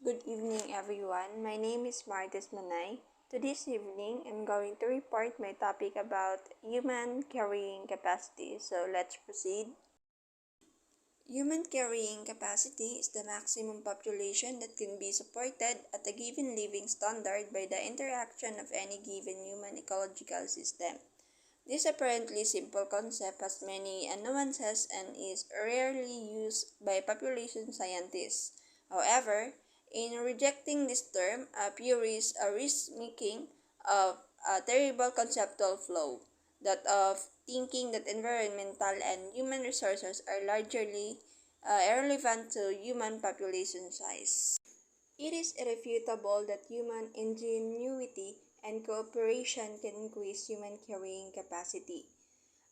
Good evening, everyone. My name is Martes Manay. To this evening, I'm going to report my topic about human carrying capacity. So let's proceed. Human carrying capacity is the maximum population that can be supported at a given living standard by the interaction of any given human ecological system. This apparently simple concept has many nuances and is rarely used by population scientists. However, in rejecting this term, purists risk making of a terrible conceptual flaw, that of thinking that environmental and human resources are largely irrelevant to human population size. It is irrefutable that human ingenuity and cooperation can increase human carrying capacity.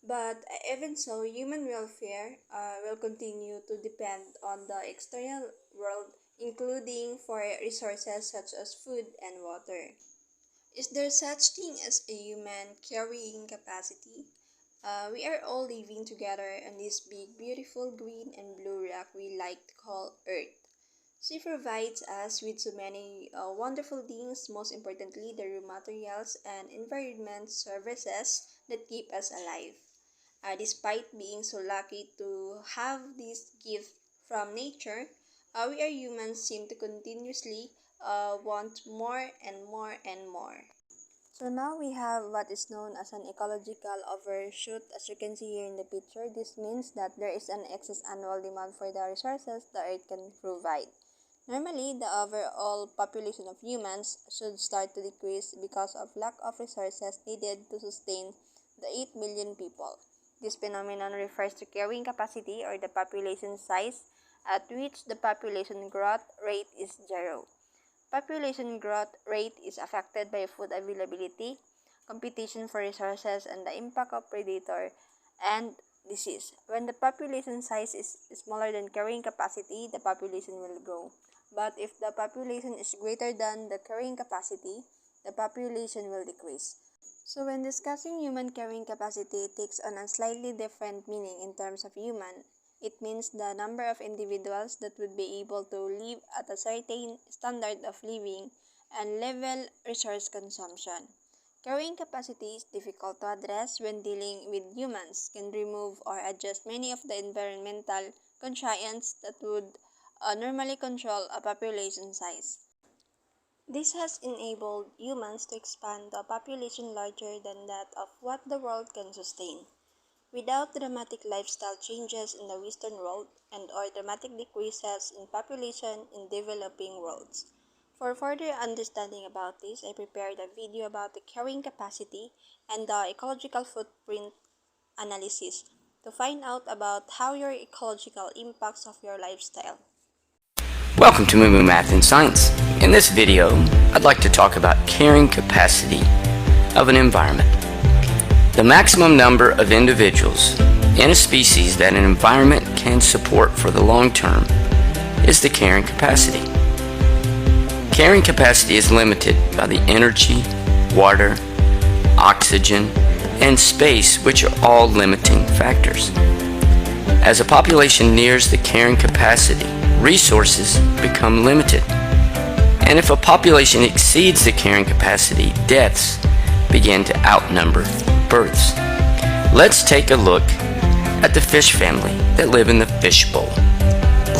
But even so, human welfare will continue to depend on the external world, including for resources such as food and water. Is there such thing as a human carrying capacity? We are all living together on this big, beautiful green and blue rock we like to call Earth. She provides us with so many wonderful things, most importantly, the raw materials and environment services that keep us alive. Despite being so lucky to have this gift from nature, we are humans seem to continuously want more and more and more. So now we have what is known as an ecological overshoot. As you can see here in the picture, this means that there is an excess annual demand for the resources the earth can provide. Normally, the overall population of humans should start to decrease because of lack of resources needed to sustain the 8 billion people. This phenomenon refers to carrying capacity or the population size at which the population growth rate is zero. Population growth rate is affected by food availability, competition for resources, and the impact of predator and disease. When the population size is smaller than carrying capacity, the population will grow. But if the population is greater than the carrying capacity, the population will decrease. So when discussing human carrying capacity, it takes on a slightly different meaning in terms of human. It means the number of individuals that would be able to live at a certain standard of living and level resource consumption. Carrying capacity is difficult to address when dealing with humans, can remove or adjust many of the environmental constraints that would normally control a population size. This has enabled humans to expand to a population larger than that of what the world can sustain. Without dramatic lifestyle changes in the Western world and or dramatic decreases in population in developing worlds. For further understanding about this, I prepared a video about the carrying capacity and the ecological footprint analysis to find out about how your ecological impacts of your lifestyle. Welcome to Moo Math and Science. In this video, I'd like to talk about carrying capacity of an environment. The maximum number of individuals in a species that an environment can support for the long term is the carrying capacity. Carrying capacity is limited by the energy, water, oxygen, and space, which are all limiting factors. As a population nears the carrying capacity, resources become limited. And if a population exceeds the carrying capacity, deaths begin to outnumber births. Let's take a look at the fish family that live in the fishbowl.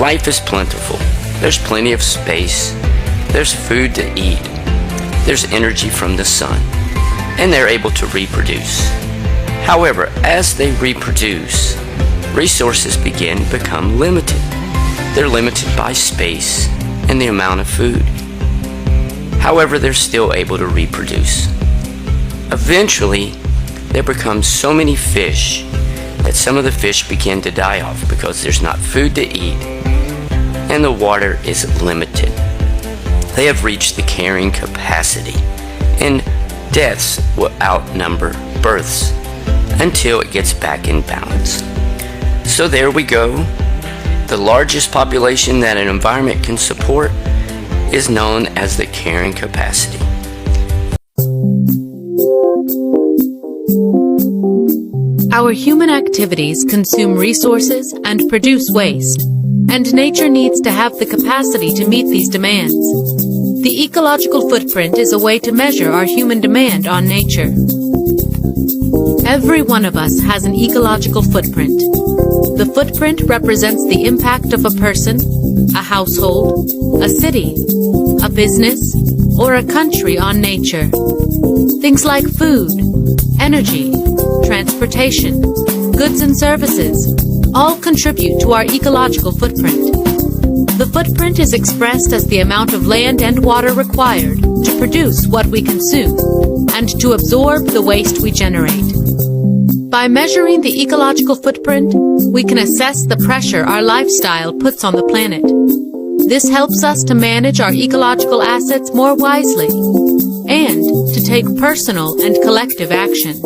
Life is plentiful. There's plenty of space. There's food to eat. There's energy from the sun. And they're able to reproduce. However, as they reproduce, resources begin to become limited. They're limited by space and the amount of food. However, they're still able to reproduce. Eventually, there become so many fish that some of the fish begin to die off because there's not food to eat and the water is limited. They have reached the carrying capacity and deaths will outnumber births until it gets back in balance. So there we go. The largest population that an environment can support is known as the carrying capacity. Our human activities consume resources and produce waste. and nature needs to have the capacity to meet these demands. The ecological footprint is a way to measure our human demand on nature. Every one of us has an ecological footprint. The footprint represents the impact of a person, a household, a city, a business, or a country on nature. Things like food, energy, transportation, goods and services all contribute to our ecological footprint. The footprint is expressed as the amount of land and water required to produce what we consume and to absorb the waste we generate. By measuring the ecological footprint, we can assess the pressure our lifestyle puts on the planet. This helps us to manage our ecological assets more wisely and to take personal and collective action.